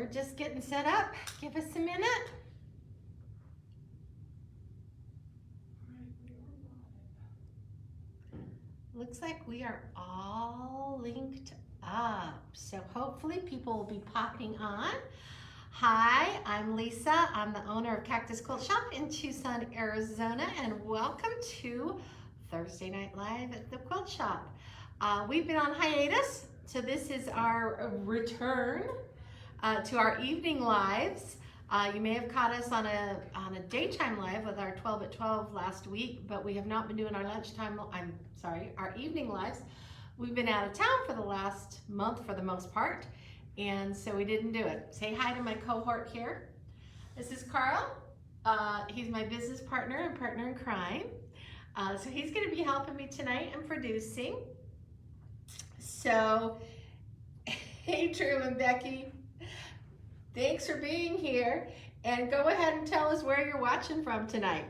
We're just getting set up. Give us a minute. Looks like we are all linked up. So hopefully people will be popping on. Hi, I'm Lisa. I'm the owner of Cactus Quilt Shop in Tucson, Arizona, and welcome to Thursday Night Live at the Quilt Shop. We've been on hiatus, so this is our return to our evening lives. You may have caught us on a daytime live with our 12 at 12 last week, but we have not been doing our our evening lives. We've been out of town for the last month for the most part, and so we didn't do it. Say hi to my cohort here. This is Carl. He's my business partner and partner in crime. So he's going to be helping me tonight and producing. So, hey Drew and Becky, thanks for being here, and go ahead and tell us where you're watching from tonight.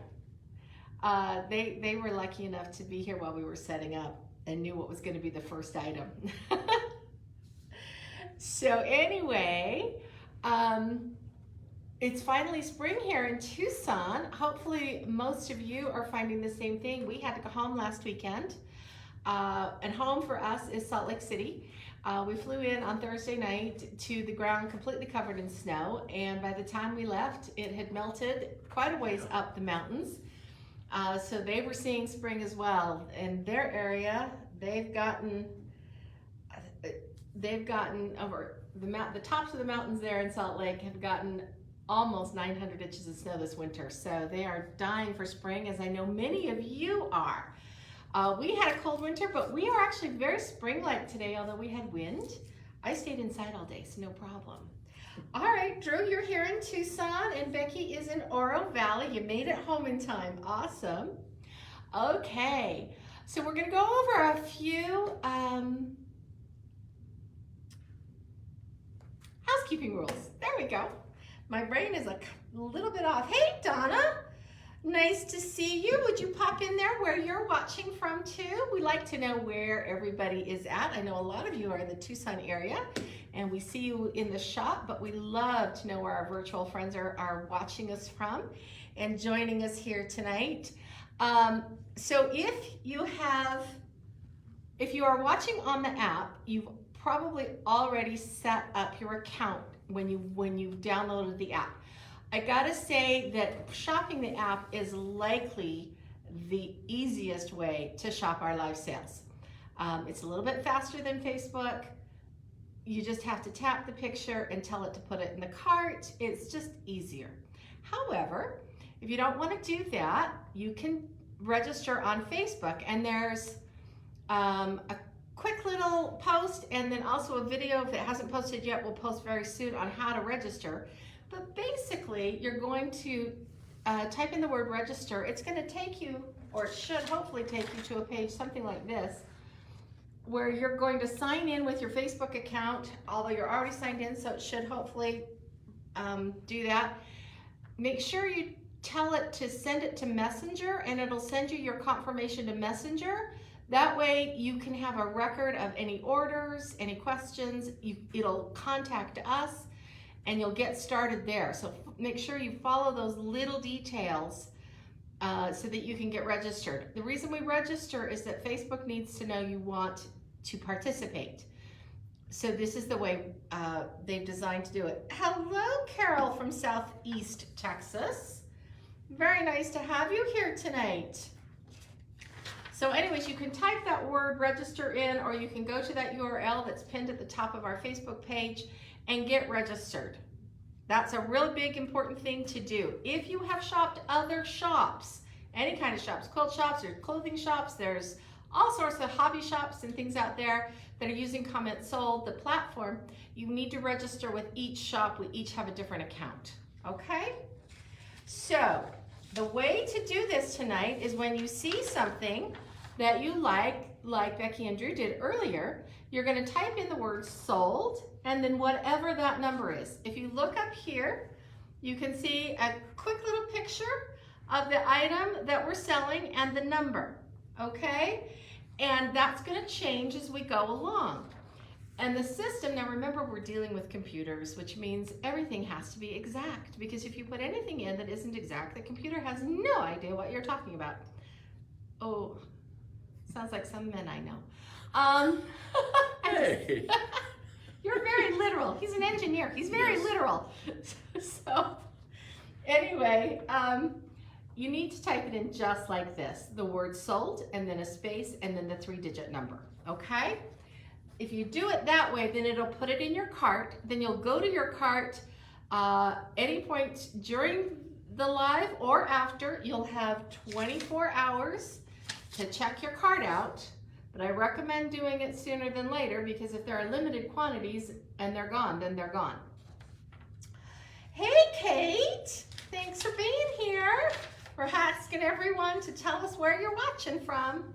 They were lucky enough to be here while we were setting up and knew what was going to be the first item. So anyway, it's finally spring here in Tucson. Hopefully most of you are finding the same thing. We had to go home last weekend, and home for us is Salt Lake City. We flew in on Thursday night to the ground completely covered in snow, and by the time we left, it had melted quite a ways up the mountains. So they were seeing spring as well. In their area, they've gotten over the tops of the mountains there in Salt Lake have gotten almost 900 inches of snow this winter. So they are dying for spring, as I know many of you are. We had a cold winter, but we are actually very spring-like today, although we had wind. I stayed inside all day, so no problem. All right, Drew, you're here in Tucson, and Becky is in Oro Valley. You made it home in time. Awesome. Okay, so we're going to go over a few housekeeping rules. There we go. My brain is a little bit off. Hey, Donna. Nice to see you. Would you pop in there where you're watching from too? We like to know where everybody is at. I know a lot of you are in the Tucson area and we see you in the shop, but we love to know where our virtual friends are watching us from and joining us here tonight. So if you are watching on the app, you've probably already set up your account when you downloaded the app. I gotta say that shopping the app is likely the easiest way to shop our live sales. It's a little bit faster than Facebook. You just have to tap the picture and tell it to put it in the cart. It's just easier. However, if you don't want to do that, you can register on Facebook, and there's a quick little post and then also a video, if it hasn't posted yet, we'll post very soon, on how to register. But basically, you're going to type in the word register. It's going to take you, or it should hopefully take you, to a page something like this, where you're going to sign in with your Facebook account, although you're already signed in, so it should hopefully do that. Make sure you tell it to send it to Messenger, and it'll send you your confirmation to Messenger. That way you can have a record of any orders, any questions. It'll contact us, and you'll get started there. So make sure you follow those little details so that you can get registered. The reason we register is that Facebook needs to know you want to participate. So this is the way they've designed to do it. Hello, Carol from Southeast Texas. Very nice to have you here tonight. So anyways, you can type that word register in, or you can go to that URL that's pinned at the top of our Facebook page and get registered. That's a really big important thing to do. If you have shopped other shops, any kind of shops, quilt shops or clothing shops, there's all sorts of hobby shops and things out there that are using Comment Sold, the platform, you need to register with each shop. We each have a different account, okay? So the way to do this tonight is when you see something that you like Becky and Drew did earlier, you're going to type in the word sold and then whatever that number is. If you look up here, you can see a quick little picture of the item that we're selling and the number, okay? And that's going to change as we go along. And the system, now remember we're dealing with computers, which means everything has to be exact, because if you put anything in that isn't exact, the computer has no idea what you're talking about. Oh, sounds like some men I know. Hey. You're very literal. He's an engineer. He's very literal. So anyway, you need to type it in just like this. The word sold, and then a space, and then the 3-digit number, okay? If you do it that way, then it'll put it in your cart. Then you'll go to your cart any point during the live or after. You'll have 24 hours to check your cart out. But I recommend doing it sooner than later, because if there are limited quantities and they're gone, then they're gone. Hey, Kate, thanks for being here. We're asking everyone to tell us where you're watching from.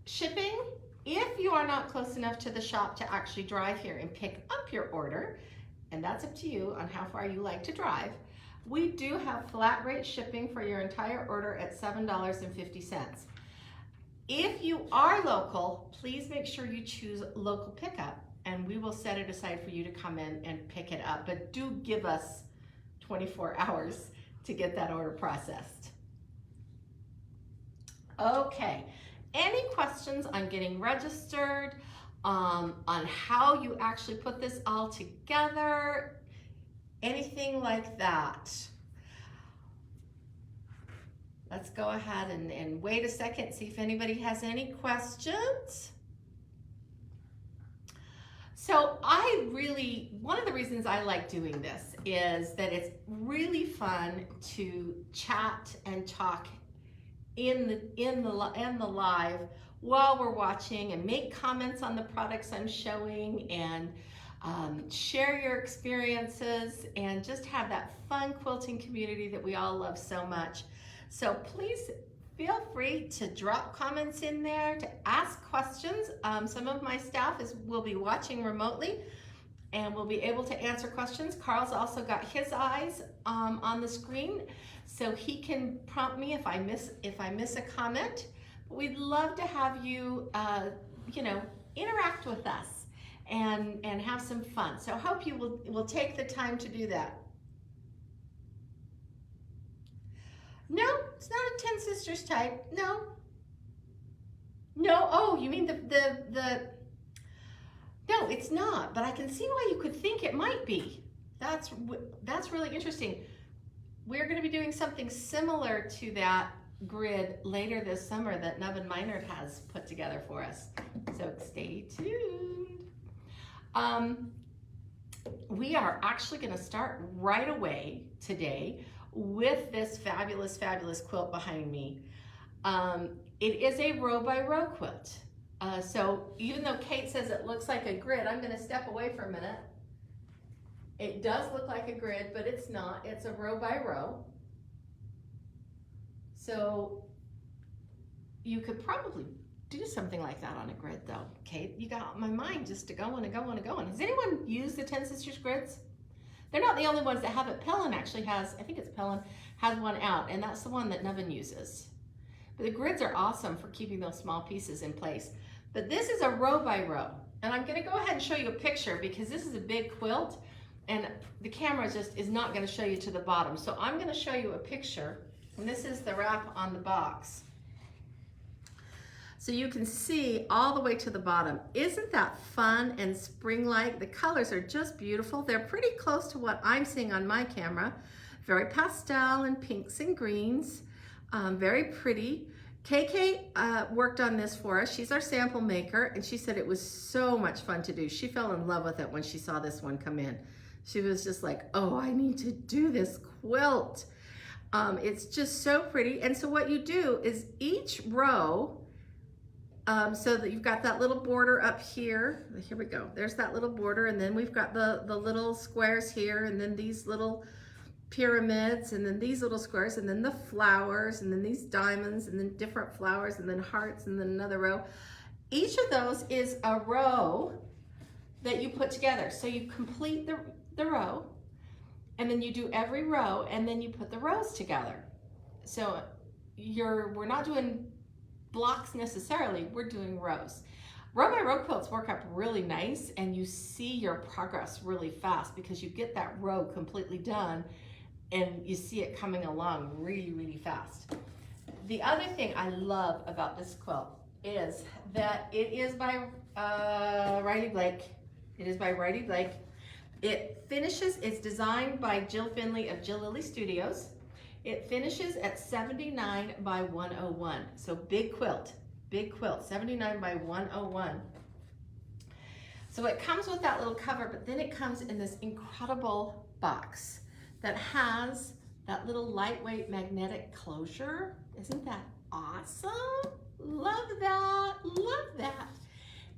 Shipping, if you are not close enough to the shop to actually drive here and pick up your order, and that's up to you on how far you like to drive, we do have flat rate shipping for your entire order at $7.50. If you are local, please make sure you choose local pickup, and we will set it aside for you to come in and pick it up. But do give us 24 hours to get that order processed. Okay, any questions on getting registered, on how you actually put this all together, anything like that? Let's go ahead and wait a second, see if anybody has any questions. So one of the reasons I like doing this is that it's really fun to chat and talk in the live while we're watching, and make comments on the products I'm showing, and share your experiences, and just have that fun quilting community that we all love so much. So please feel free to drop comments in there, to ask questions. Some of my staff will be watching remotely and will be able to answer questions. Carl's also got his eyes on the screen, so he can prompt me if I miss a comment. But we'd love to have you, interact with us and have some fun. So I hope you will take the time to do that. No, it's not a 10 Sisters type. No. Oh, you mean the no, it's not, but I can see why you could think it might be. That's really interesting. We're going to be doing something similar to that grid later this summer that Nubbin Meinert has put together for us. So stay tuned. We are actually going to start right away today with this fabulous, fabulous quilt behind me. It is a row by row quilt. So even though Kate says it looks like a grid, I'm going to step away for a minute. It does look like a grid, but it's not. It's a row by row. So you could probably do something like that on a grid though. Kate, you got my mind just to going and going and going. Has anyone used the 10 Sisters grids? They're not the only ones that have it. Pellin actually has, I think it's Pellin, has one out, and that's the one that Nubbin uses. But the grids are awesome for keeping those small pieces in place. But this is a row by row, and I'm going to go ahead and show you a picture because this is a big quilt, and the camera just is not going to show you to the bottom. So I'm going to show you a picture, and this is the wrap on the box. So you can see all the way to the bottom. Isn't that fun and spring-like? The colors are just beautiful. They're pretty close to what I'm seeing on my camera. Very pastel and pinks and greens. Very pretty. KK worked on this for us. She's our sample maker, and she said it was so much fun to do. She fell in love with it when she saw this one come in. She was just like, oh, I need to do this quilt. It's just so pretty. And so what you do is each row, so that you've got that little border up here. Here we go. There's that little border, and then we've got the little squares here, and then these little pyramids, and then these little squares, and then the flowers, and then these diamonds, and then different flowers, and then hearts, and then another row. Each of those is a row that you put together. So you complete the row, and then you do every row, and then you put the rows together. So we're not doing blocks necessarily, we're doing rows. Row by row quilts work up really nice, and you see your progress really fast because you get that row completely done and you see it coming along really, really fast. The other thing I love about this quilt is that it is by Riley Blake. It is by Riley Blake. It finishes, it's designed by Jill Finley of Jill Lily Studios. It finishes at 79 by 101. So big quilt, 79 by 101. So it comes with that little cover, but then it comes in this incredible box that has that little lightweight magnetic closure. Isn't that awesome? Love that, love that.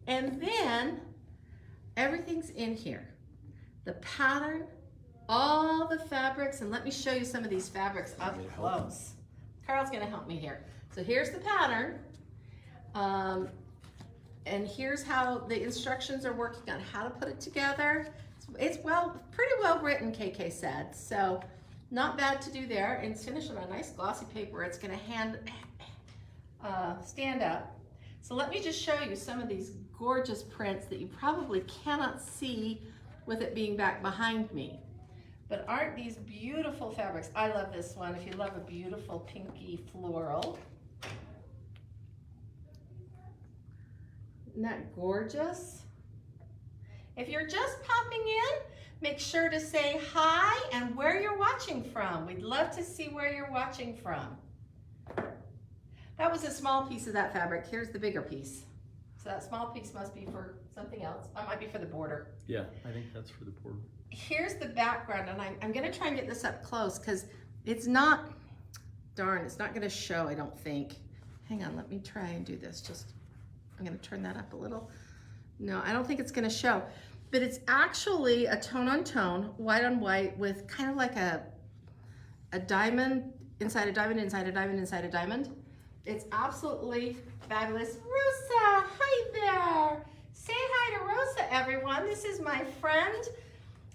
And then everything's in here. The pattern, all the fabrics, and let me show you some of these fabrics up close. Carl's gonna help me here. So here's the pattern, and here's how the instructions are working on how to put it together. It's pretty well written, KK said, so not bad to do there. And it's finished on a nice glossy paper. It's gonna stand up. So let me just show you some of these gorgeous prints that you probably cannot see with it being back behind me. But aren't these beautiful fabrics? I love this one. If you love a beautiful pinky floral. Isn't that gorgeous? If you're just popping in, make sure to say hi and where you're watching from. We'd love to see where you're watching from. That was a small piece of that fabric. Here's the bigger piece. So that small piece must be for something else. That might be for the border. Yeah, I think that's for the border. Here's the background, and I'm gonna try and get this up close because it's not, darn, it's not gonna show, I don't think. Hang on, let me try and do this. I'm gonna turn that up a little. No, I don't think it's gonna show. But it's actually a tone on tone, white on white, with kind of like a diamond inside a diamond, inside a diamond, inside a diamond. It's absolutely fabulous. Rosa, hi there. Say hi to Rosa, everyone. This is my friend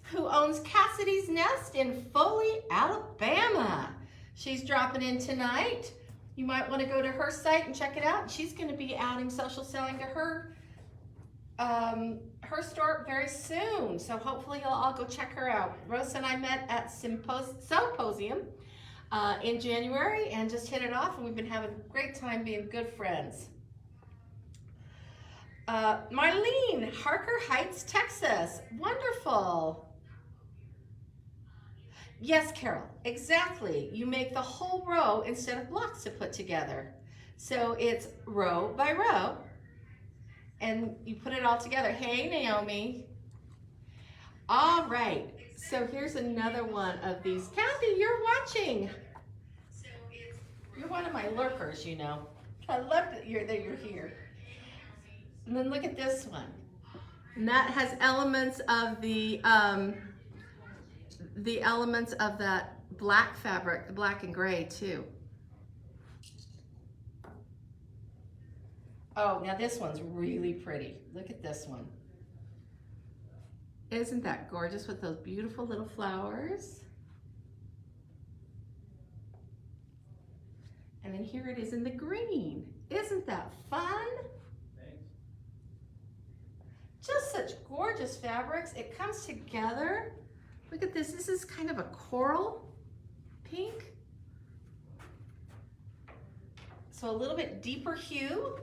who owns Cassidy's Nest in Foley, Alabama. She's dropping in tonight. You might want to go to her site and check it out. She's going to be adding social selling to her store very soon. So hopefully you'll all go check her out. Rosa and I met at Symposium in January and just hit it off, and we've been having a great time being good friends. Marlene, Harker Heights, Texas. Wonderful. Yes, Carol, exactly. You make the whole row instead of blocks to put together. So it's row by row, and you put it all together. Hey, Naomi. All right, so here's another one of these. Kathy, you're watching. You're one of my lurkers, you know. I love that you're here. And then look at this one. And that has elements of the elements of that black fabric, the black and gray too. Oh, now this one's really pretty. Look at this one. Isn't that gorgeous with those beautiful little flowers? And then here it is in the green. Isn't that fun? Thanks. Just such gorgeous fabrics. It comes together. Look at this. This is kind of a coral pink. So a little bit deeper hue.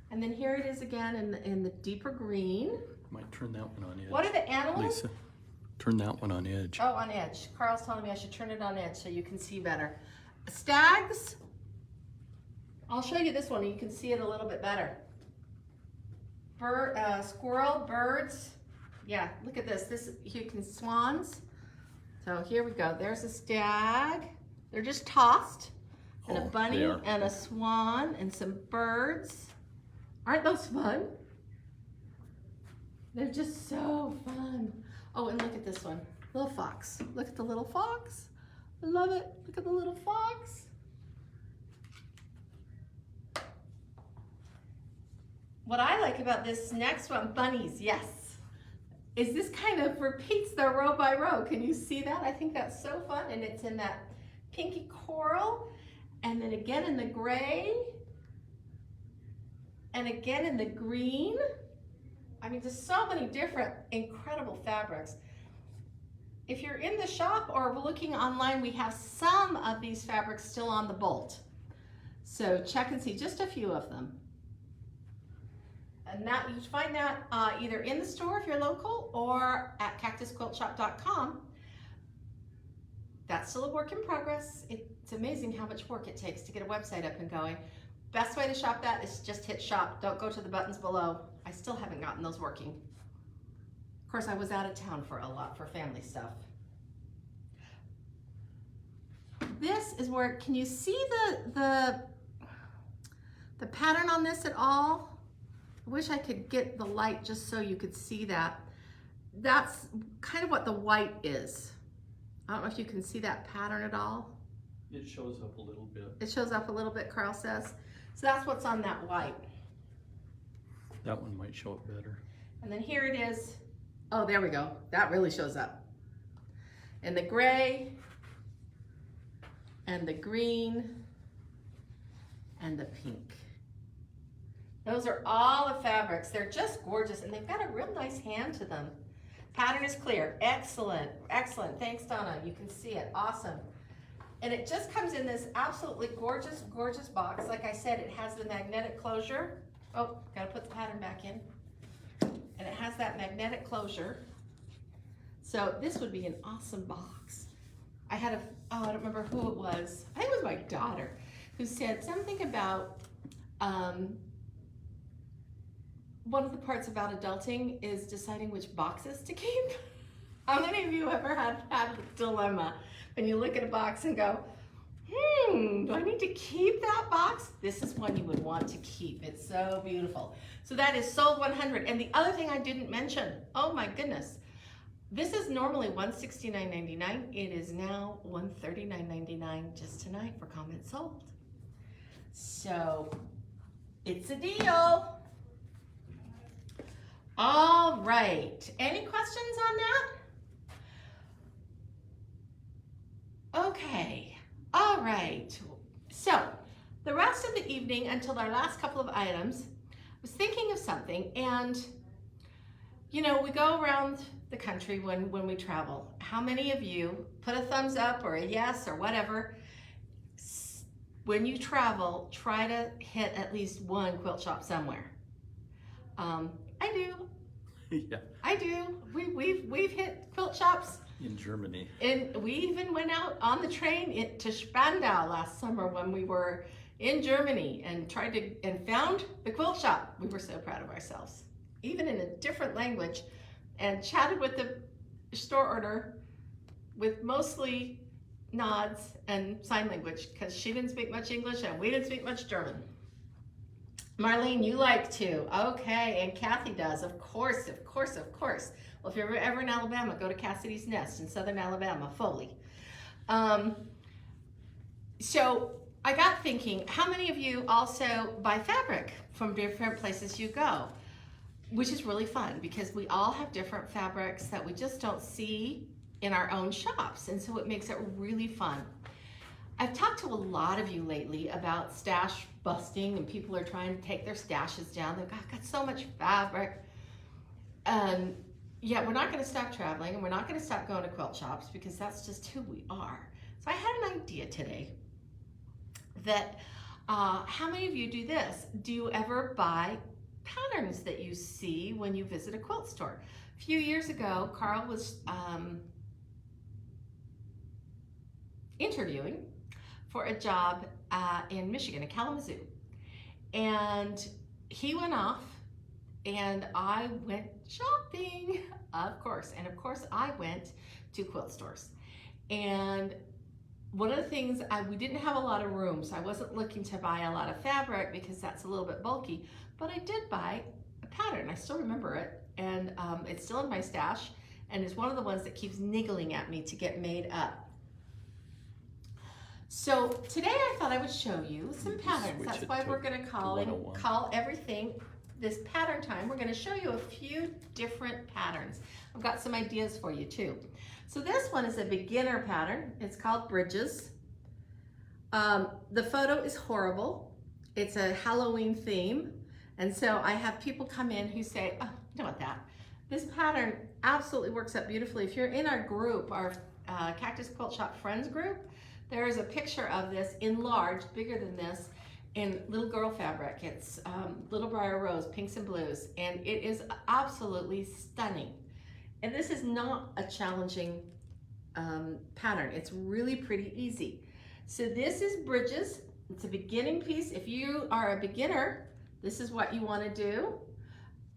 And then here it is again in the deeper green. Might turn that one on edge. What are the animals? Lisa, turn that one on edge. Oh, on edge. Carl's telling me I should turn it on edge so you can see better. Stags. I'll show you this one and you can see it a little bit better. Squirrel, birds. Yeah, look at this. You can swans. So here we go. There's a stag. They're just tossed. And a bunny and a swan and some birds. Aren't those fun? They're just so fun. Oh, and look at this one. Little fox. Look at the little fox. I love it. Look at the little fox. What I like about this next one, bunnies, yes, is this kind of repeats the row by row. Can you see that? I think that's so fun. And it's in that pinky coral. And then again in the gray. And again in the green. I mean, there's so many different incredible fabrics. If you're in the shop or looking online, we have some of these fabrics still on the bolt. So check and see just a few of them. And that you find that either in the store if you're local or at cactusquiltshop.com. That's still a work in progress. It's amazing how much work it takes to get a website up and going. Best way to shop that is just hit shop. Don't go to the buttons below. I still haven't gotten those working. Of course, I was out of town for a lot for family stuff. This is where, can you see the pattern on this at all? I wish I could get the light just so you could see that. That's kind of what the white is. I don't know if you can see that pattern at all. It shows up a little bit. It shows up a little bit, Carl says. So that's what's on that white. That one might show up better. And then here it is. Oh, there we go. That really shows up. And the gray, and the green, and the pink. Those are all the fabrics. They're just gorgeous, and they've got a real nice hand to them. Pattern is clear. Excellent, excellent. Thanks, Donna. You can see it. Awesome. And it just comes in this absolutely gorgeous, gorgeous box. Like I said, it has the magnetic closure. Oh, gotta put the pattern back in. And it has that magnetic closure. So this would be an awesome box. I had I don't remember who it was. I think it was my daughter who said something about one of the parts about adulting is deciding which boxes to keep. How many of you ever had a dilemma when you look at a box and go, do I need to keep that box? This is one you would want to keep. It's so beautiful. So that is sold 100. And the other thing I didn't mention, oh my goodness, this is normally $169.99. It is now $139.99 just tonight for comment sold. So it's a deal. All right, any questions on that? Okay, all right. So the rest of the evening until our last couple of items, I was thinking of something, and you know, we go around the country when we travel. How many of you put a thumbs up or a yes or whatever? When you travel, try to hit at least one quilt shop somewhere. I do. Yeah. I do. We've hit quilt shops In Germany. and we even went out on the train to Spandau last summer when we were in Germany and found the quilt shop. We were so proud of ourselves, even in a different language, and chatted with the store owner with mostly nods and sign language because she didn't speak much English and we didn't speak much German. Marlene, you like to. Okay, and Kathy does. Of course, of course, of course. Well, if you're ever in Alabama, go to Cassidy's Nest in southern Alabama, Foley. So I got thinking, how many of you also buy fabric from different places you go? Which is really fun because we all have different fabrics that we just don't see in our own shops, and so it makes it really fun. I've talked to a lot of you lately about stash busting, and people are trying to take their stashes down. They've got so much fabric. Yeah, we're not going to stop traveling, and we're not going to stop going to quilt shops because that's just who we are. So I had an idea today that how many of you do this? Do you ever buy patterns that you see when you visit a quilt store? A few years ago, Carl was interviewing for a job in Michigan, in Kalamazoo. And he went off and I went shopping, of course. And of course I went to quilt stores. And one of the things, we didn't have a lot of room, so I wasn't looking to buy a lot of fabric because that's a little bit bulky, but I did buy a pattern. I still remember it, and it's still in my stash, and it's one of the ones that keeps niggling at me to get made up. So today I thought I would show you some patterns. That's why we're going to call everything this pattern time. We're going to show you a few different patterns. I've got some ideas for you too. So this one is a beginner pattern. It's called Bridges. The photo is horrible. It's a Halloween theme, And so I have people come in who say, oh, I don't want that. This pattern absolutely works out beautifully. If you're in our group, our Cactus Quilt Shop Friends group, there is a picture of this enlarged, bigger than this, in little girl fabric. It's Little Briar Rose, pinks and blues, and it is absolutely stunning. And this is not a challenging pattern. It's really pretty easy. So this is Bridges. It's a beginning piece. If you are a beginner, this is what you want to do.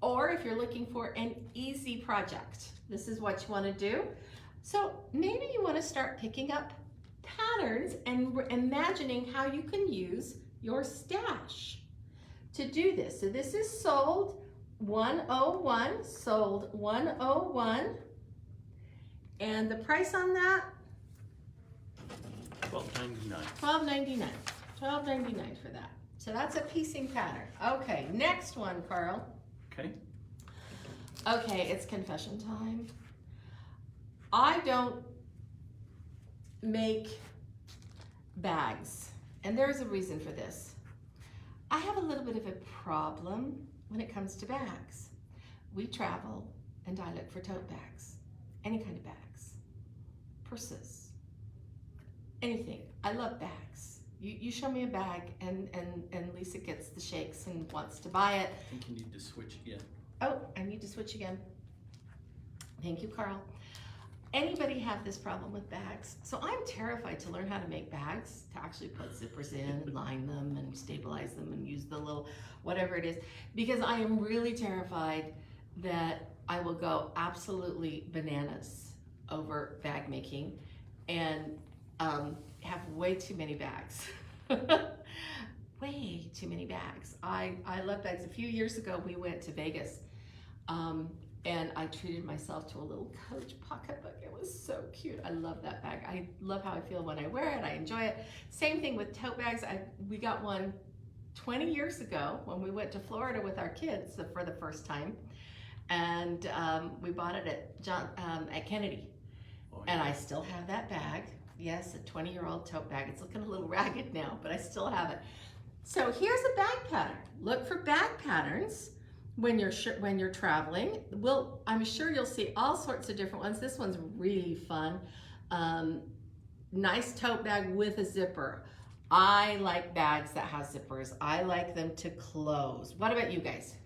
Or if you're looking for an easy project, this is what you want to do. So maybe you want to start picking up patterns and imagining how you can use your stash to do this. So this is sold 101, sold 101. And the price on that? $12.99. $12.99. $12.99 for that. So that's a piecing pattern. Okay, next one, Carl. Okay. Okay, it's confession time. I don't make bags, and there's a reason for this. I have a little bit of a problem when it comes to bags. We travel, and I look for tote bags, any kind of bags, purses, anything. I love bags. You show me a bag, and Lisa gets the shakes and wants to buy it. I think you need to switch again. Oh, I need to switch again. Thank you, Carl. Anybody have this problem with bags? So I'm terrified to learn how to make bags, to actually put zippers in and line them and stabilize them and use the little whatever it is, because I am really terrified that I will go absolutely bananas over bag making and have way too many bags. Way too many bags. I love bags. A few years ago we went to Vegas and I treated myself to a little Coach pocketbook. It was so cute. I love that bag. I love how I feel when I wear it. I enjoy it. Same thing with tote bags. We got one 20 years ago when we went to Florida with our kids for the first time, and we bought it at Kennedy. Oh, yeah. And I still have that bag. Yes, a 20-year-old tote bag. It's looking a little ragged now, but I still have it. So here's a bag pattern. Look for bag patterns when you're traveling. I'm sure you'll see all sorts of different ones. This one's really fun. Nice tote bag with a zipper. I like bags that have zippers. I like them to close. What about you guys?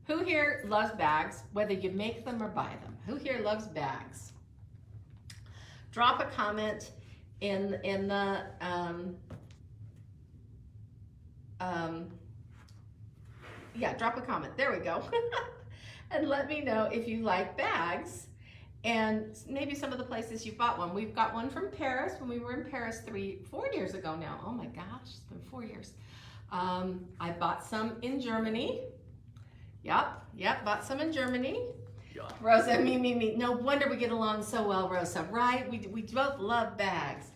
Who here loves bags, whether you make them or buy them? Who here loves bags? Drop a comment in the yeah, drop a comment. There we go. And let me know if you like bags and maybe some of the places you've bought one. We've got one from Paris when we were in Paris 4 years ago now. Oh my gosh, it's been 4 years. I bought some in Germany. Yep, bought some in Germany. Yeah. Rosa, me. No wonder we get along so well, Rosa, right? We both love bags.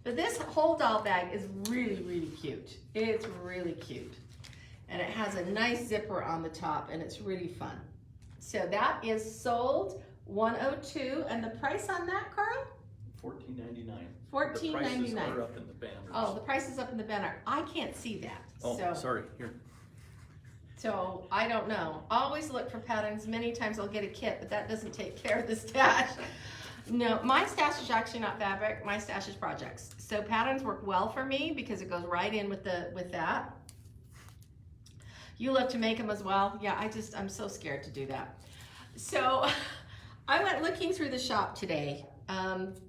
But this Holdall bag is really, really cute. It's really cute. And it has a nice zipper on the top, and it's really fun. So that is sold 102, and the price on that, Carl? $14.99. $14.99. The prices are up in the banner. Oh, the price is up in the banner. I can't see that. Oh, so, sorry. Here. So I don't know. Always look for patterns. Many times I'll get a kit, but that doesn't take care of the stash. No, my stash is actually not fabric. My stash is projects. So patterns work well for me because it goes right in with that. You love to make them as well. Yeah, I'm so scared to do that. So I went looking through the shop today,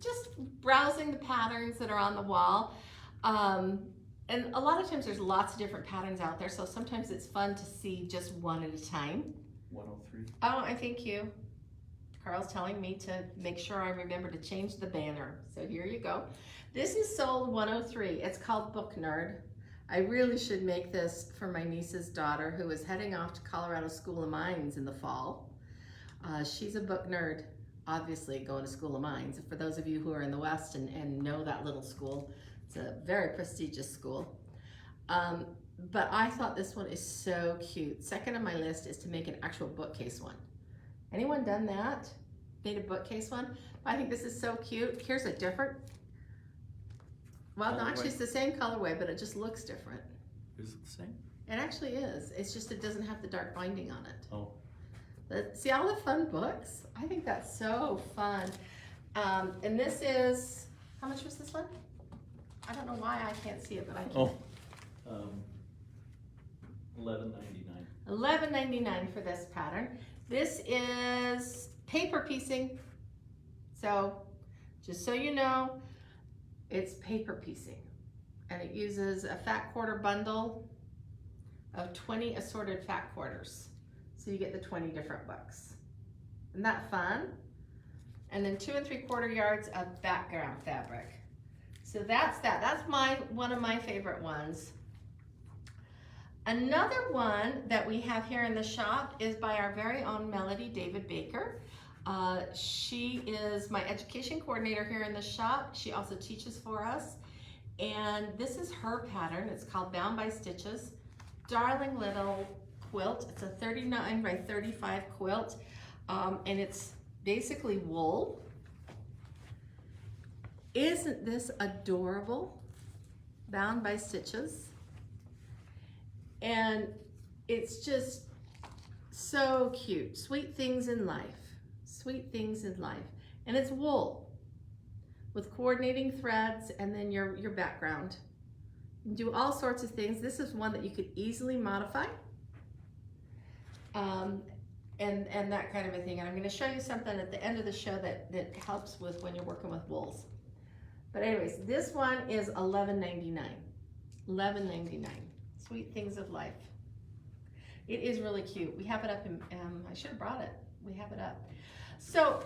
just browsing the patterns that are on the wall. And a lot of times there's lots of different patterns out there, so sometimes it's fun to see just one at a time. 103. Oh, I thank you. Carl's telling me to make sure I remember to change the banner. So here you go. This is sold 103. It's called Book Nerd. I really should make this for my niece's daughter who is heading off to Colorado School of Mines in the fall. She's a book nerd, obviously going to School of Mines. For those of you who are in the West and know that little school, it's a very prestigious school. But I thought this one is so cute. Second on my list is to make an actual bookcase one. Anyone done that? Made a bookcase one? I think this is so cute. Here's a different, well, no, actually it's the same colorway, but it just looks different. Is it the same? It actually is. It's just it doesn't have the dark binding on it. Oh. But see all the fun books? I think that's so fun. And this is, how much was this one? I don't know why I can't see it, but I can. Oh. $11.99. $11.99 for this pattern. This is paper piecing. So, just so you know, it's paper piecing. And it uses a fat quarter bundle of 20 assorted fat quarters. So you get the 20 different books. Isn't that fun? And then 2 3/4 yards of background fabric. So that's that. That's one of my favorite ones. Another one that we have here in the shop is by our very own Melody David Baker. She is my education coordinator here in the shop. She also teaches for us. And this is her pattern. It's called Bound by Stitches. Darling little quilt. It's a 39 by 35 quilt. And it's basically wool. Isn't this adorable? Bound by Stitches. And it's just so cute. Sweet things in life. Sweet things in life. And it's wool with coordinating threads and then your background. You can do all sorts of things. This is one that you could easily modify. And that kind of a thing. And I'm going to show you something at the end of the show that helps with when you're working with wools. But anyways, this one is $11.99. $11.99. Sweet things of life. It is really cute. We have it up in, I should have brought it. We have it up. So,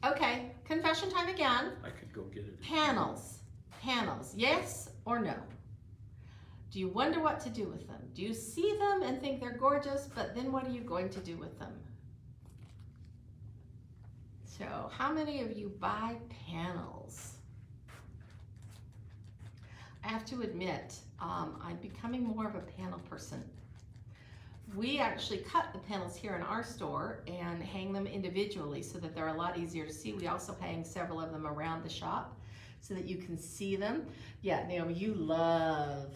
okay, confession time again. I could go get it. Panels. Panels, yes or no? Do you wonder what to do with them? Do you see them and think they're gorgeous, but then what are you going to do with them? So, how many of you buy panels? I have to admit, I'm becoming more of a panel person. We actually cut the panels here in our store and hang them individually so that they're a lot easier to see. We also hang several of them around the shop so that you can see them. Yeah, Naomi, you love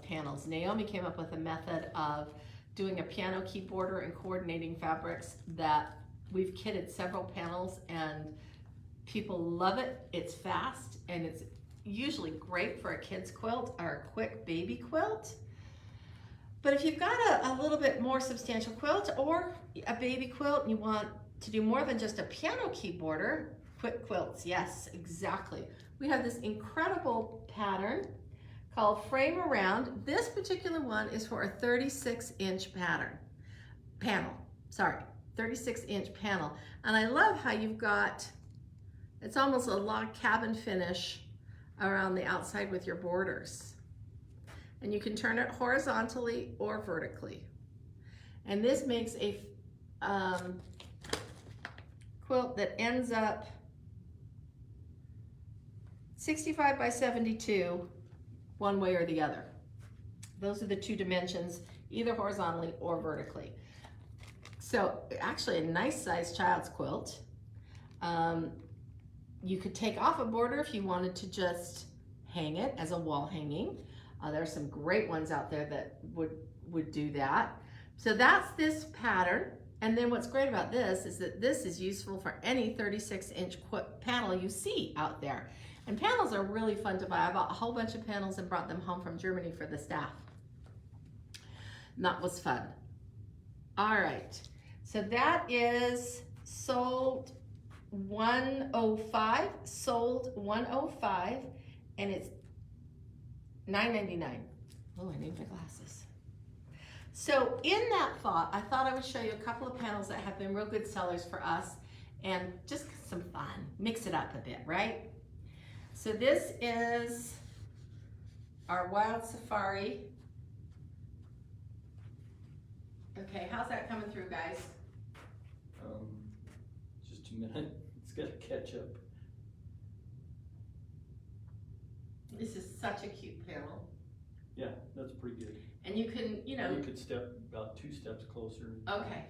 panels. Naomi came up with a method of doing a piano keyboarder and coordinating fabrics that we've kitted several panels and people love it. It's fast and it's usually great for a kid's quilt or a quick baby quilt. But if you've got a little bit more substantial quilt or a baby quilt and you want to do more than just a piano keyboarder, quick quilts, yes, exactly. We have this incredible pattern called Frame Around. This particular one is for a 36-inch panel, 36-inch panel. And I love how you've got, it's almost a log cabin finish around the outside with your borders. And you can turn it horizontally or vertically. And this makes a quilt that ends up 65 by 72 one way or the other. Those are the two dimensions, either horizontally or vertically. So actually a nice sized child's quilt. You could take off a border if you wanted to just hang it as a wall hanging. There are some great ones out there that would do that. So that's this pattern. And then what's great about this is that this is useful for any 36-inch panel you see out there. And panels are really fun to buy. I bought a whole bunch of panels and brought them home from Germany for the staff. And that was fun. All right, so that is sold 105, sold 105, and it's $9.99. Oh, I need my glasses. So in that thought, I thought I would show you a couple of panels that have been real good sellers for us and just some fun, mix it up a bit, right? So this is our Wild Safari. Okay, how's that coming through, guys? Just a minute. It's got to catch up. This is such a cute panel. Yeah, that's pretty good. And you can, you know. You could step about 2 steps closer. Okay.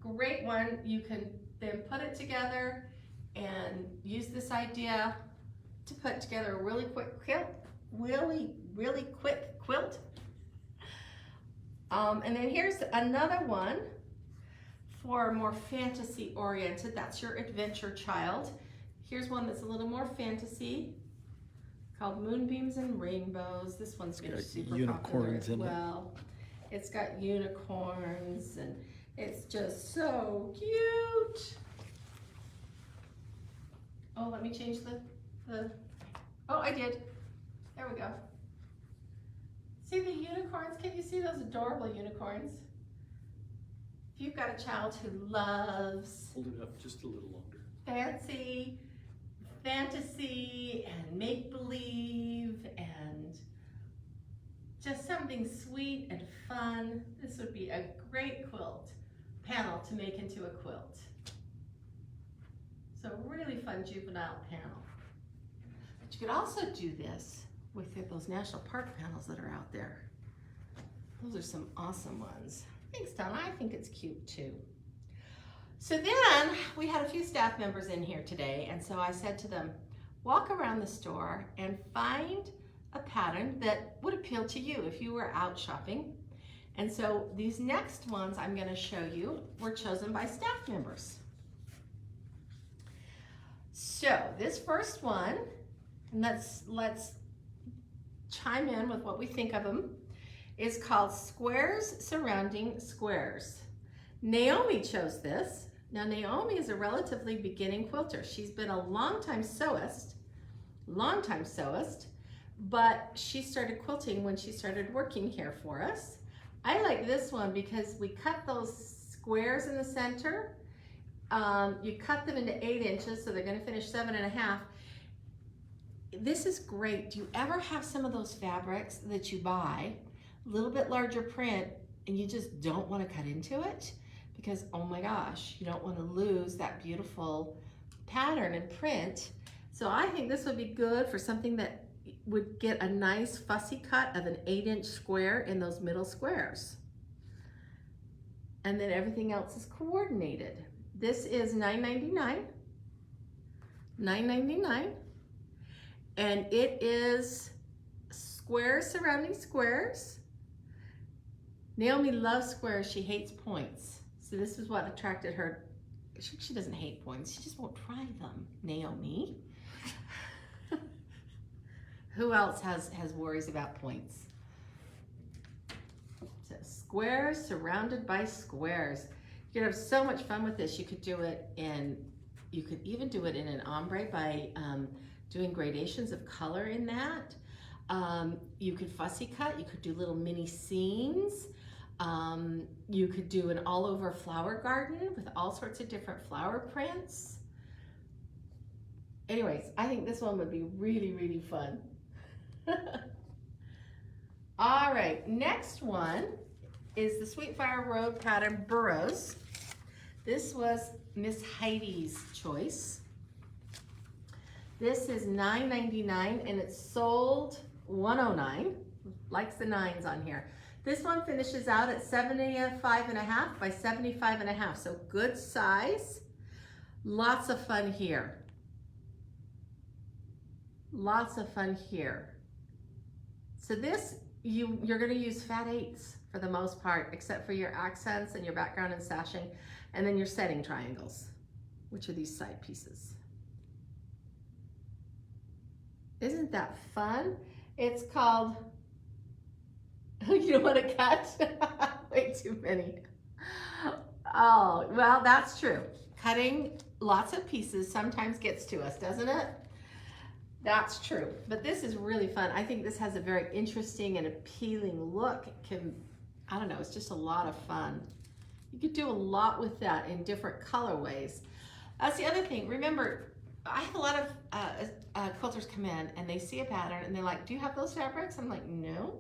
Great one. You can then put it together and use this idea to put together a really quick really quick quilt. And then here's another one for more fantasy oriented. That's your adventure child. Here's one that's a little more fantasy called Moonbeams and Rainbows. This one's been super popular as well. It's got unicorns and it's just so cute. Oh, let me change the, oh, I did. There we go. See the unicorns? Can you see those adorable unicorns? If you've got a child who loves Hold it up just a little longer. fantasy and make-believe and just something sweet and fun, this would be a great quilt panel to make into a quilt. So really fun juvenile panel. But you could also do this with those national park panels that are out there. Those are some awesome ones. Thanks, Donna. I think it's cute too. So then we had a few staff members in here today, and so I said to them, walk around the store and find a pattern that would appeal to you if you were out shopping. And so these next ones I'm going to show you were chosen by staff members. So this first one, and let's chime in with what we think of them, is called Squares Surrounding Squares. Naomi chose this. Now Naomi is a relatively beginning quilter. She's been a longtime sewist, but she started quilting when she started working here for us. I like this one because we cut those squares in the center. You cut them into 8 inches, so they're going to finish 7.5. This is great. Do you ever have some of those fabrics that you buy, a little bit larger print, and you just don't want to cut into it? Because, oh my gosh, you don't want to lose that beautiful pattern and print. So I think this would be good for something that would get a nice fussy cut of an 8-inch square in those middle squares. And then everything else is coordinated. This is $9.99. $9.99. And it is squares surrounding squares. Naomi loves squares, she hates points. So this is what attracted her. She doesn't hate points, she just won't try them, Naomi. Who else has worries about points? So squares surrounded by squares. You could have so much fun with this. You could do it in, you could even do it in an ombre by doing gradations of color in that. You could fussy cut, you could do little mini scenes. You could do an all over flower garden with all sorts of different flower prints. Anyways, I think this one would be really, really fun. All right, next one is the Sweetfire Road pattern Burrows. This was Miss Heidi's choice. This is $9.99 and it's sold $109. Likes the 9s on here. This one finishes out at 75.5 by 75.5, so good size. Lots of fun here. Lots of fun here. So this, you're gonna use fat 8s for the most part, except for your accents and your background and sashing, and then your setting triangles, which are these side pieces. Isn't that fun? It's called, you don't want to cut? Way too many. Oh, well, that's true. Cutting lots of pieces sometimes gets to us, doesn't it? That's true. But this is really fun. I think this has a very interesting and appealing look. It can, I don't know, it's just a lot of fun. You could do a lot with that in different colorways. That's the other thing. Remember, I have a lot of quilters come in and they see a pattern and they're like, do you have those fabrics? I'm like, no.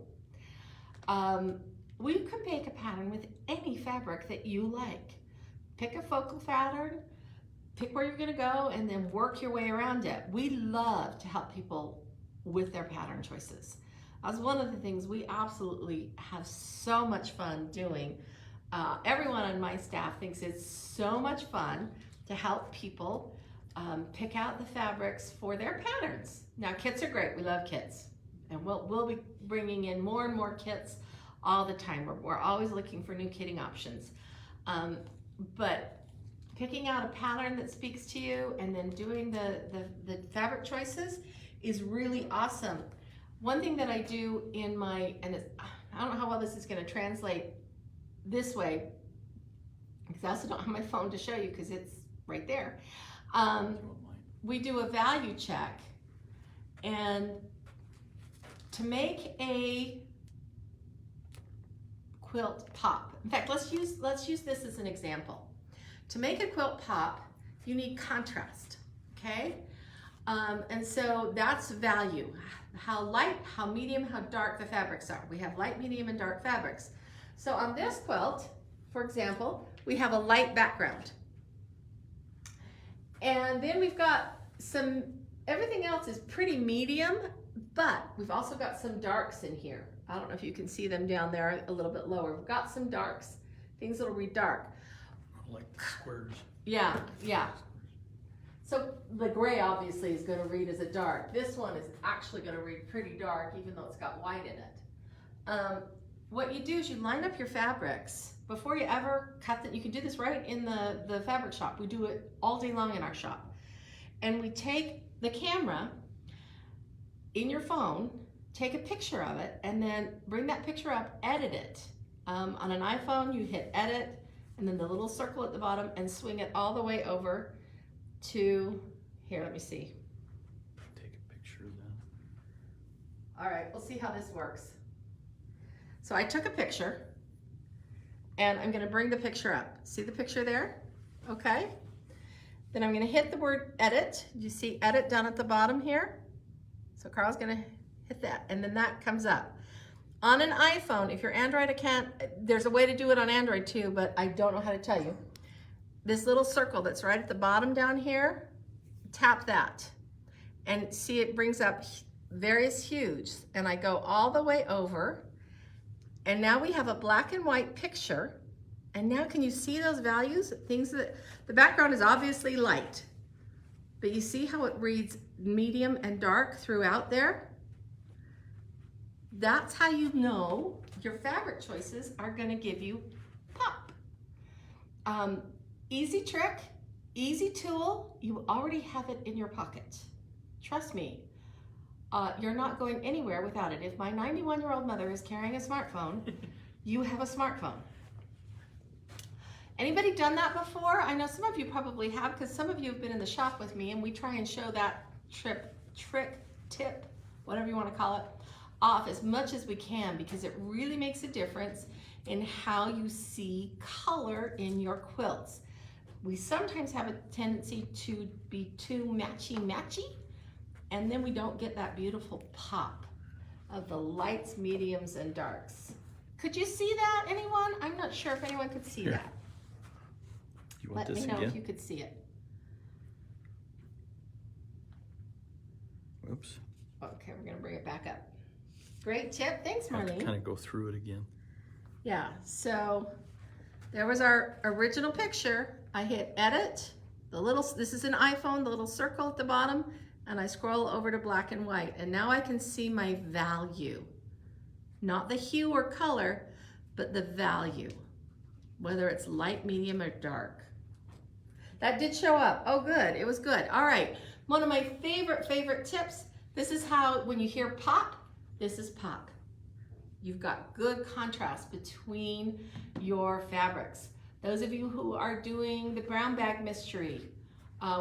We can make a pattern with any fabric that you like. Pick a focal pattern, pick where you're gonna go, and then work your way around it. We love to help people with their pattern choices. That's one of the things we absolutely have so much fun doing. Everyone on my staff thinks it's so much fun to help people pick out the fabrics for their patterns. Now, kits are great. We love kits. And we'll be bringing in more and more kits all the time. We're always looking for new kitting options. But picking out a pattern that speaks to you and then doing the fabric choices is really awesome. One thing that I do in my, and I don't know how well this is going to translate this way, because I also don't have my phone to show you because it's right there. We do a value check, and to make a quilt pop, in fact, let's use this as an example. To make a quilt pop, you need contrast, okay? And so that's value. How light, how medium, how dark the fabrics are. We have light, medium, and dark fabrics. So on this quilt, for example, we have a light background. And then we've got everything else is pretty medium, but we've also got some darks in here. I don't know if you can see them down there a little bit lower. We've got some darks, things that'll read dark. Like squares. Yeah, yeah. So the gray obviously is going to read as a dark. This one is actually going to read pretty dark, even though it's got white in it. What you do is you line up your fabrics before you ever cut them. You can do this right in the fabric shop. We do it all day long in our shop. And we take the camera in your phone, take a picture of it, and then bring that picture up, edit it. On an iPhone, you hit edit, and then the little circle at the bottom, and swing it all the way over to, here, let me see. Take a picture of that. All right, we'll see how this works. So I took a picture, and I'm gonna bring the picture up. See the picture there? Okay. Then I'm gonna hit the word edit. You see edit down at the bottom here? So Carl's gonna hit that, and then that comes up. On an iPhone, if you're Android, there's a way to do it on Android too, but I don't know how to tell you. This little circle that's right at the bottom down here, tap that. And see, it brings up various hues. And I go all the way over. And now we have a black and white picture. And now can you see those values? Things that, the background is obviously light. But you see how it reads medium and dark throughout there? That's how you know your fabric choices are gonna give you pop. Easy trick, easy tool, you already have it in your pocket. Trust me, you're not going anywhere without it. If my 91-year-old mother is carrying a smartphone, you have a smartphone. Anybody done that before? I know some of you probably have, because some of you have been in the shop with me and we try and show that trick, tip, whatever you want to call it, off as much as we can, because it really makes a difference in how you see color in your quilts. We sometimes have a tendency to be too matchy-matchy, and then we don't get that beautiful pop of the lights, mediums, and darks. Could you see that, anyone? I'm not sure if anyone could see that. You want Let this me know again? if you could see it. Oops. Okay, we're gonna bring it back up. Great tip, thanks I have to Marlene. kind of go through it again. Yeah, so there was our original picture. I hit edit, this is an iPhone, the little circle at the bottom, and I scroll over to black and white, and now I can see my value. Not the hue or color, but the value, whether it's light, medium, or dark. That did show up. Oh, good, it was good. All right, one of my favorite tips, this is how, when you hear pop, this is pop. You've got good contrast between your fabrics. Those of you who are doing the brown bag mystery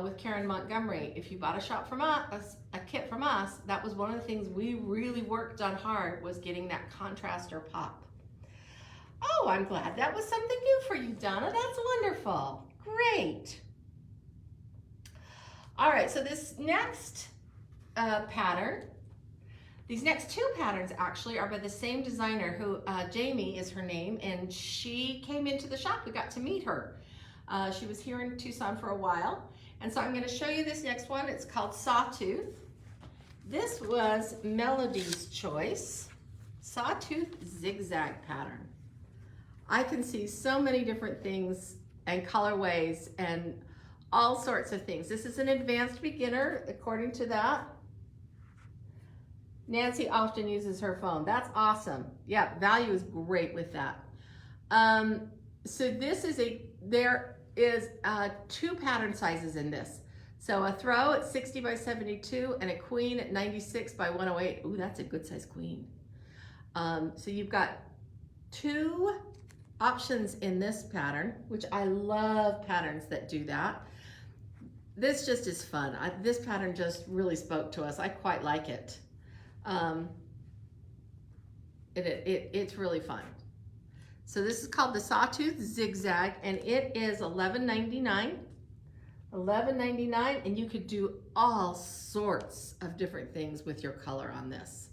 with Karen Montgomery, if you bought a kit from us, that was one of the things we really worked on hard, was getting that contrast or pop. Oh, I'm glad that was something new for you, Donna. That's wonderful. Great. All right, so this next pattern, these next two patterns actually are by the same designer who, Jamie is her name, and she came into the shop. We got to meet her. She was here in Tucson for a while. And so I'm gonna show you this next one. It's called Sawtooth. This was Melody's choice, Sawtooth Zigzag pattern. I can see so many different things and colorways and all sorts of things. This is an advanced beginner, according to that. Nancy often uses her phone. That's awesome. Yeah, value is great with that. So this is there is 2 pattern sizes in this. So a throw at 60 by 72 and a queen at 96 by 108. Ooh, that's a good size queen. So you've got 2 options in this pattern, which I love patterns that do that. This just is fun. This pattern just really spoke to us. I quite like it. It's really fun. So this is called the Sawtooth Zigzag, and it is $11.99. $11.99, and you could do all sorts of different things with your color on this.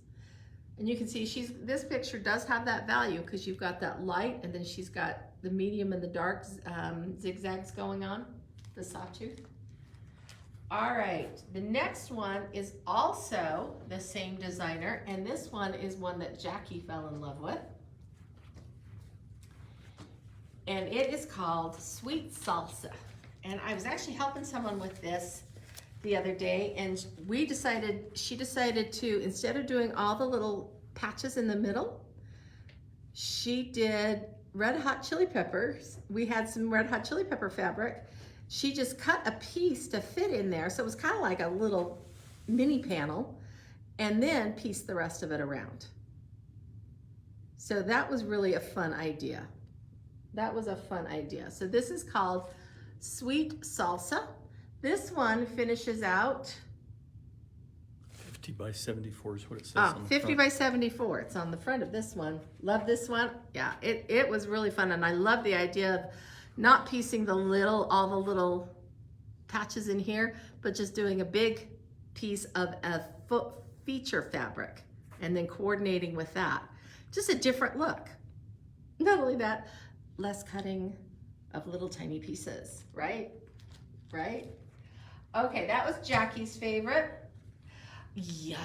And you can see this picture does have that value because you've got that light, and then she's got the medium and the dark zigzags going on, the Sawtooth. All right, the next one is also the same designer, and this one is one that Jackie fell in love with. And it is called Sweet Salsa. And I was actually helping someone with this the other day, and she decided to, instead of doing all the little patches in the middle, she did red hot chili peppers. We had some red hot chili pepper fabric. She just cut a piece to fit in there, so it was kind of like a little mini panel, and then pieced the rest of it around. So that was really a fun idea. That was a fun idea. So this is called Sweet Salsa. This one finishes out 50 by 74 is what it says on the 50 front. by 74. It's on the front of this one. Love this one. Yeah, it was really fun, and I love the idea of not piecing all the little patches in here, but just doing a big piece of a feature fabric and then coordinating with that. Just a different look. Not only that, less cutting of little tiny pieces, right? Right? Okay, that was Jackie's favorite. Yeah,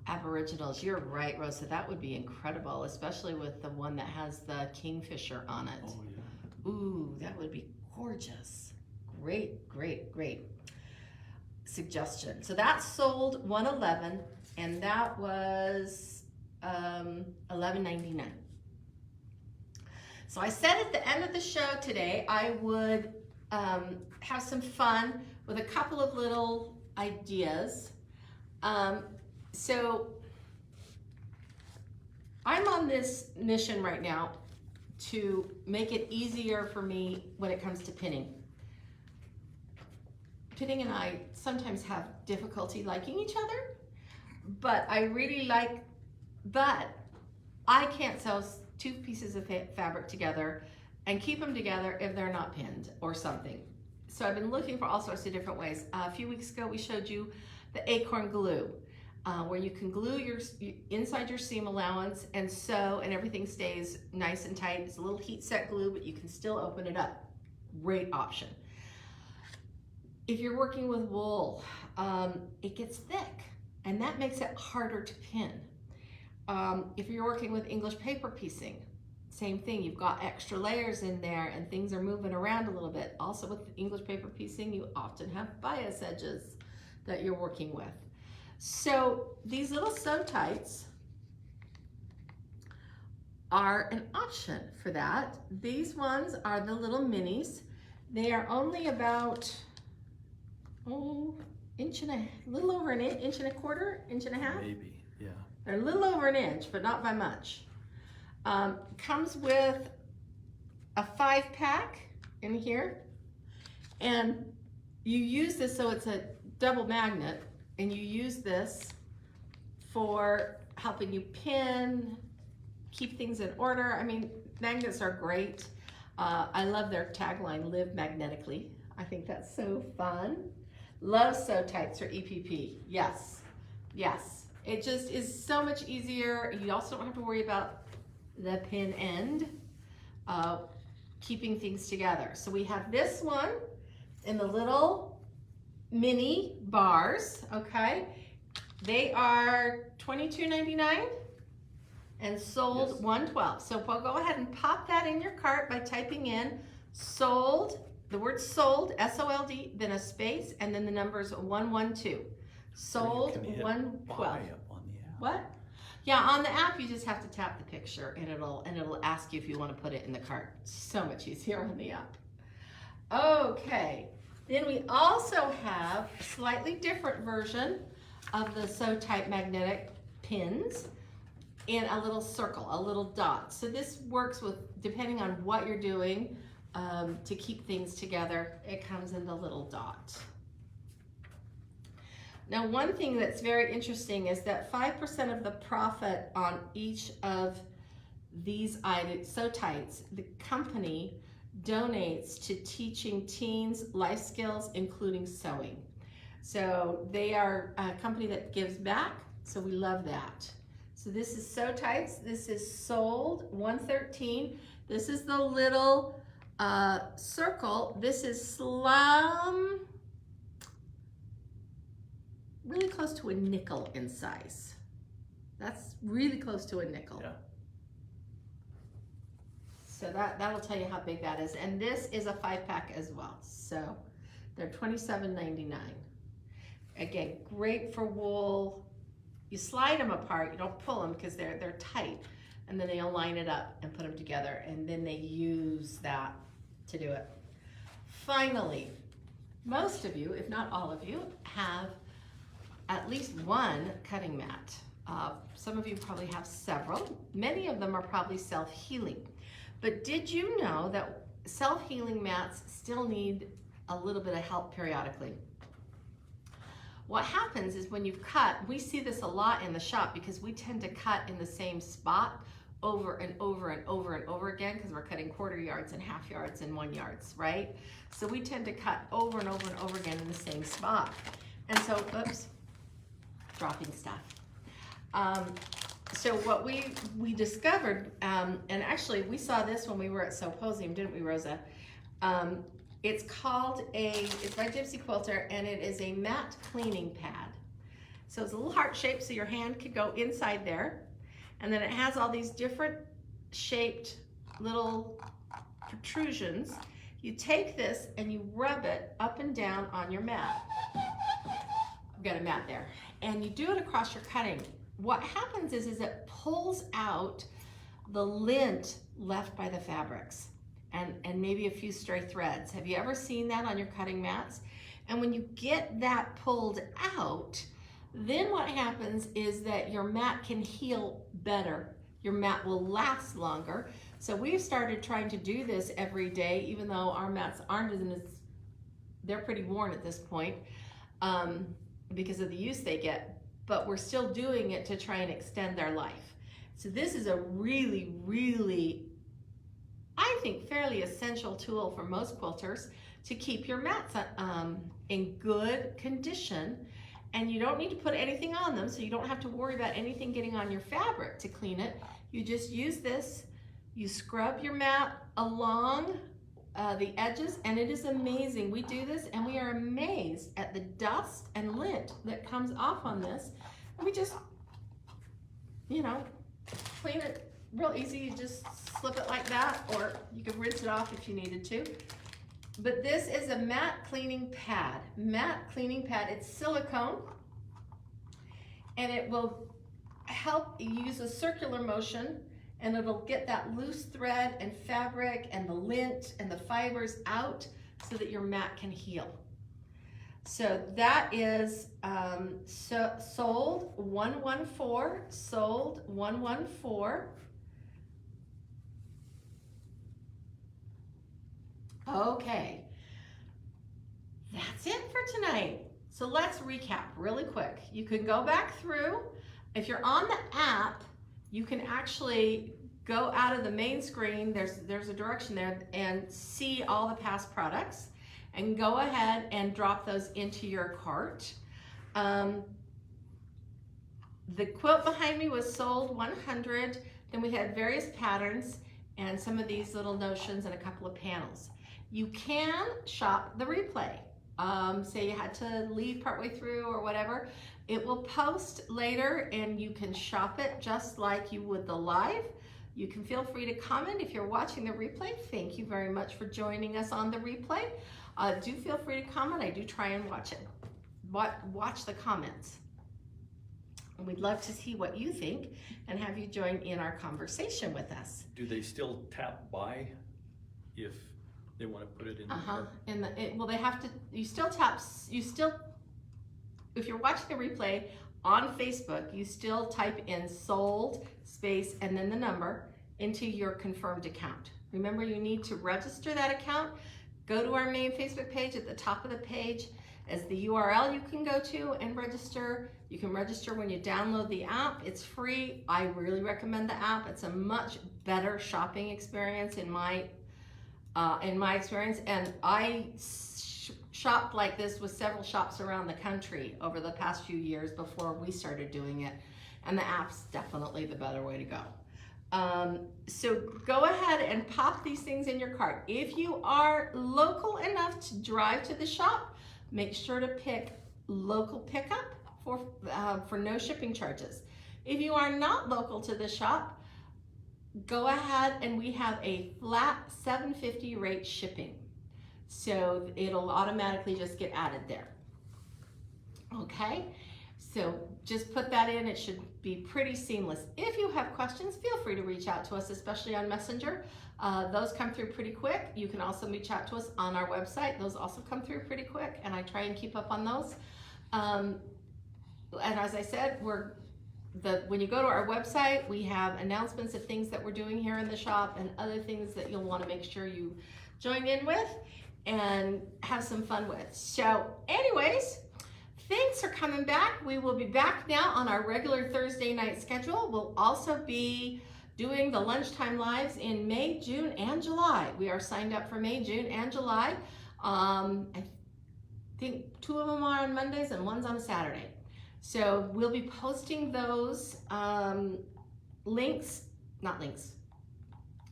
Aboriginals. You're right, Rosa. That would be incredible, especially with the one that has the kingfisher on it. Oh, yeah. Ooh, that would be gorgeous. Great, great, great suggestion. So that sold $111, and that was $11.99. So I said at the end of the show today I would have some fun with a couple of little ideas. So I'm on this mission right now to make it easier for me when it comes to pinning. Pinning and I sometimes have difficulty liking each other, but I can't sew 2 pieces of fabric together and keep them together if they're not pinned or something. So I've been looking for all sorts of different ways. A few weeks ago we showed you the acorn glue, where you can glue inside your seam allowance and sew, and everything stays nice and tight. It's a little heat set glue, but you can still open it up. Great option. If you're working with wool, it gets thick, and that makes it harder to pin. If you're working with English paper piecing, same thing. You've got extra layers in there and things are moving around a little bit. Also with English paper piecing, you often have bias edges that you're working with. So these little sew tights are an option for that. These ones are the little minis. They are only about little over an inch and a quarter, inch and a half. Maybe, yeah. They're a little over an inch, but not by much. Comes with a 5-pack in here, and you use this, so it's a double magnet, and you use this for helping you pin, keep things in order. I mean, magnets are great. I love their tagline, live magnetically. I think that's so fun. Love sew tights or EPP. Yes, yes. It just is so much easier. You also don't have to worry about the pin end, keeping things together. So we have this one in the little mini bars, okay? They are $22.99 and sold $112. So we'll go ahead and pop that in your cart by typing in sold, the word sold, S-O-L-D, then a space, and then the numbers 112. Sold Can you hit 112. buy up on the app? What? Yeah, on the app you just have to tap the picture and it'll ask you if you want to put it in the cart. So much easier on the app. Okay, then we also have a slightly different version of the Sew Tight magnetic pins in a little circle, a little dot. So this works with, depending on what you're doing to keep things together, it comes in the little dot. Now, one thing that's very interesting is that 5% of the profit on each of these items, Sew Tights, the company donates to teaching teens life skills, including sewing. So they are a company that gives back, so we love that. So this is Sew Tights. This is sold 113. This is the little circle. This is slum. Really close to a nickel in size. That's really close to a nickel. Yeah. So that'll tell you how big that is. And this is a 5-pack as well. So they're $27.99. Again, great for wool. You slide them apart, you don't pull them because they're tight. And then they'll line it up and put them together. And then they use that to do it. Finally, most of you, if not all of you, have at least one cutting mat. Some of you probably have several. Many of them are probably self-healing. But did you know that self-healing mats still need a little bit of help periodically? What happens is when you've cut, we see this a lot in the shop because we tend to cut in the same spot over and over and over and over again because we're cutting quarter yards and half yards and 1 yards, right? So we tend to cut over and over and over again in the same spot. And so, oops, dropping stuff. So what we discovered, and actually we saw this when we were at Sewposium, didn't we, Rosa? It's by Gypsy Quilter, and it is a mat cleaning pad. So it's a little heart shape, so your hand could go inside there, and then it has all these different shaped little protrusions. You take this and you rub it up and down on your mat. I've got a mat there. And you do it across your cutting. What happens is it pulls out the lint left by the fabrics and maybe a few stray threads. Have you ever seen that on your cutting mats? And when you get that pulled out, then what happens is that your mat can heal better. Your mat will last longer. So we've started trying to do this every day, even though our mats aren't they're pretty worn at this point because of the use they get, but we're still doing it to try and extend their life. So this is a really, really, I think, fairly essential tool for most quilters to keep your mats in good condition. And you don't need to put anything on them, so you don't have to worry about anything getting on your fabric to clean it. You just use this, you scrub your mat along the edges, and it is amazing. We do this and we are amazed at the dust and lint that comes off on this. And we just, clean it real easy. You just slip it like that, or you could rinse it off if you needed to. But this is a mat cleaning pad. It's silicone, and it will help use a circular motion, and it'll get that loose thread and fabric and the lint and the fibers out so that your mat can heal. So that is sold 114, sold 114. Okay, that's it for tonight. So let's recap really quick. You can go back through. If you're on the app, you can actually go out of the main screen. There's a direction there, and see all the past products, and go ahead and drop those into your cart. The quilt behind me was sold 100. Then we had various patterns and some of these little notions and a couple of panels. You can shop the replay. Say you had to leave partway through or whatever. It will post later and you can shop it just like you would the live. You can feel free to comment if you're watching the replay. Thank you very much for joining us on the replay. Do feel free to comment. I do try and watch it. watch the comments. And we'd love to see what you think and have you join in our conversation with us. Do they still tap buy if they want to put it in the cart? Well, they have to, if you're watching the replay on Facebook, you still type in sold space and then the number into your confirmed account. Remember, you need to register that account. Go to our main Facebook page. At the top of the page is the URL you can go to and register. You can register when you download the app. It's free. I really recommend the app. It's a much better shopping experience in my experience, and I shopped like this with several shops around the country over the past few years before we started doing it, and the app's definitely the better way to go. So go ahead and pop these things in your cart. If you are local enough to drive to the shop, make sure to pick local pickup for no shipping charges. If you are not local to the shop, go ahead and we have a flat $7.50 rate shipping. So it'll automatically just get added there. Okay, so just put that in. It should be pretty seamless. If you have questions, feel free to reach out to us, especially on Messenger. Those come through pretty quick. You can also reach out to us on our website. Those also come through pretty quick, and I try and keep up on those. And as I said, when you go to our website, we have announcements of things that we're doing here in the shop and other things that you'll want to make sure you join in with and have some fun with. So anyways, thanks for coming back. We will be back now on our regular Thursday night schedule. We'll also be doing the lunchtime lives in May, June, and July. We are signed up for May, June, and July. I think 2 of them are on Mondays and 1's on a Saturday. So we'll be posting those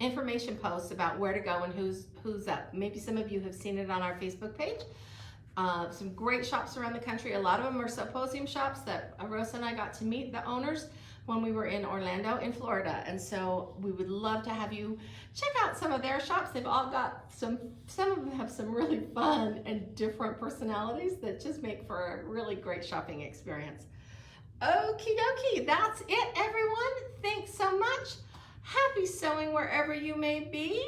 information posts about where to go and who's up. Maybe some of you have seen it on our Facebook page. Some great shops around the country. A lot of them are symposium shops that Rosa and I got to meet the owners when we were in Orlando in Florida. And so we would love to have you check out some of their shops. They've all got some of them have some really fun and different personalities that just make for a really great shopping experience. Okie dokie, that's it everyone. Thanks so much. Happy sewing wherever you may be,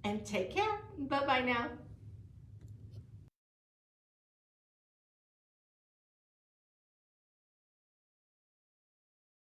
and take care. Bye-bye now.